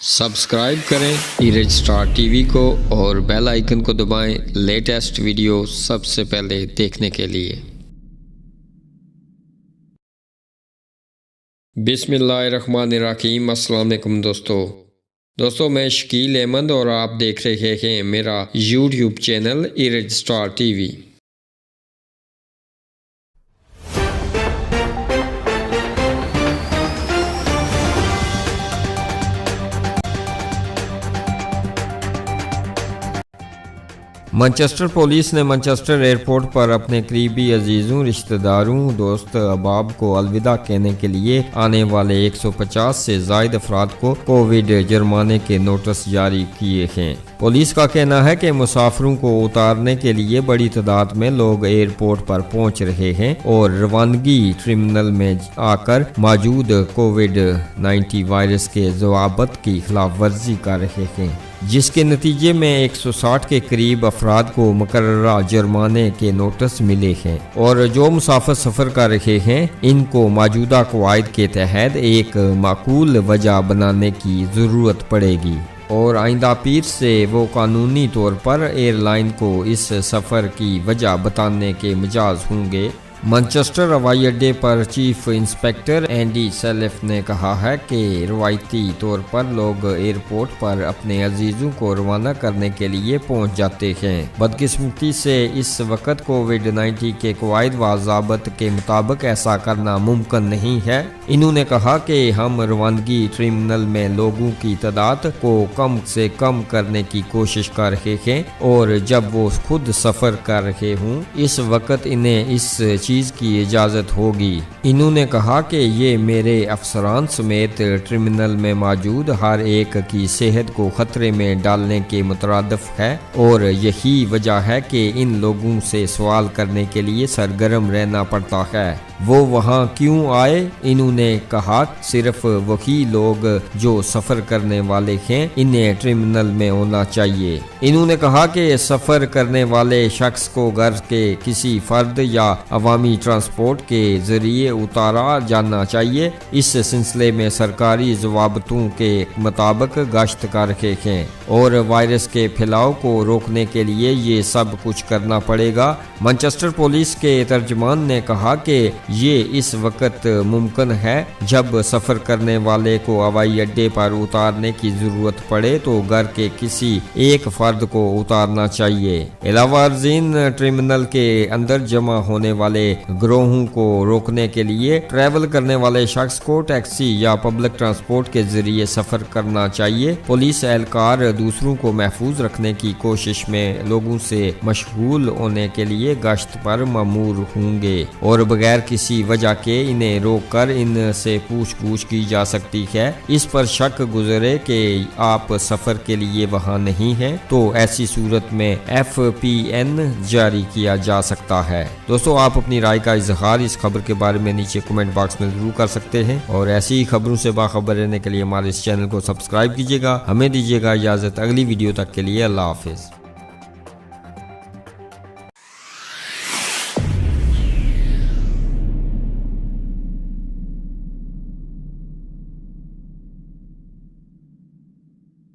Subscribe کریں ایرج star T وی کو اور بیل آئیکن کو دبائیں لیٹسٹ ویڈیو سب سے پہلے دیکھنے کے لیے۔ بسم اللہ الرحمن الرحیم۔ السلام علیکم دوستو میں شکیل احمد اور آپ دیکھ رہے ہیں میرا YouTube channel Iraj star T V. Manchester police نے مانچسٹر ایئرپورٹ پر اپنے قریبی عزیزوں، رشتہ داروں، دوست احباب کو الوداع کہنے کے لیے آنے والے 150 سے زائد افراد کو کووڈ جرمانے کے نوٹس جاری کیے ہیں۔ پولیس کا کہنا ہے کہ مسافروں کو اتارنے کے لیے بڑی تعداد میں لوگ ایئرپورٹ پر پہنچ رہے ہیں اور روانگی ٹرمینل میں آ کر موجود کووڈ-19 وائرس کے ضوابط کی خلاف ورزی کر رہے ہیں، جس کے نتیجے میں 160 کے قریب افراد کو مقررہ جرمانے کے نوٹس ملے ہیں، اور جو مسافر سفر کر رہے ہیں ان کو موجودہ قواعد کے تحت ایک معقول وجہ بنانے کی ضرورت پڑے گی، اور آئندہ پیر سے وہ قانونی طور پر ایئر لائن کو اس سفر کی وجہ بتانے کے مجاز ہوں گے۔ مانچسٹر ہوائی اڈے پر چیف انسپکٹر اینڈی سیلف نے کہا ہے کہ روایتی طور پر لوگ ایئرپورٹ پر اپنے عزیزوں کو روانہ کرنے کے لیے پہنچ جاتے ہیں۔ بدقسمتی سے اس وقت کووڈ-19 کے قواعد و ضوابط کے مطابق ایسا کرنا ممکن نہیں ہے۔ انہوں نے کہا کہ ہم روانگی ٹرمینل میں لوگوں کی تعداد کو کم سے کم کرنے کی کوشش کر رہے ہیں، اور جب وہ خود سفر کر رہے ہوں اس وقت انہیں اس چیز کی اجازت ہوگی۔ انہوں نے کہا کہ یہ میرے افسران سمیت ٹرمینل میں موجود ہر ایک کی صحت کو خطرے میں ڈالنے کے مترادف ہے، اور یہی وجہ ہے کہ ان لوگوں سے سوال کرنے کے لیے سرگرم رہنا پڑتا ہے۔ وہ وہاں کیوں آئے؟ انہوں نے کہا صرف وہی لوگ جو سفر کرنے والے ہیں انہیں ٹرمینل میں ہونا چاہیے۔ انہوں نے کہا کہ سفر کرنے والے شخص کو گھر کے کسی فرد یا عوامی ٹرانسپورٹ کے ذریعے اتارا جانا چاہیے۔ اس سلسلے میں سرکاری ضوابطوں کے مطابق گشت کر رہے ہیں، اور وائرس کے پھیلاؤ کو روکنے کے لیے یہ سب کچھ کرنا پڑے گا۔ مانچسٹر پولیس کے ترجمان نے کہا کہ یہ اس وقت ممکن ہے جب سفر کرنے والے کو ہوائی اڈے پر اتارنے کی ضرورت پڑے تو گھر کے کسی ایک فرد کو اتارنا چاہیے۔ علاوہ ازیں ٹرمینل کے اندر جمع ہونے والے گروہوں کو روکنے کے لیے ٹریول کرنے والے شخص کو ٹیکسی یا پبلک ٹرانسپورٹ کے ذریعے سفر کرنا چاہیے۔ پولیس اہلکار دوسروں کو محفوظ رکھنے کی کوشش میں لوگوں سے مشغول ہونے کے لیے گشت پر مامور ہوں گے، اور بغیر کسی وجہ کے انہیں روک کر ان سے پوچھ گچھ کی جا سکتی ہے۔ اس پر شک گزرے کہ آپ سفر کے لیے وہاں نہیں ہیں تو ایسی صورت میں FPN جاری کیا جا سکتا ہے۔ دوستو آپ اپنی رائے کا اظہار اس خبر کے بارے میں نیچے کمنٹ باکس میں ضرور کر سکتے ہیں، اور ایسی ہی خبروں سے باخبر رہنے کے لیے ہمارے اس چینل کو سبسکرائب کیجیے گا۔ ہمیں دیجیے گا اجازت، اگلی ویڈیو تک کے لیے اللہ حافظ۔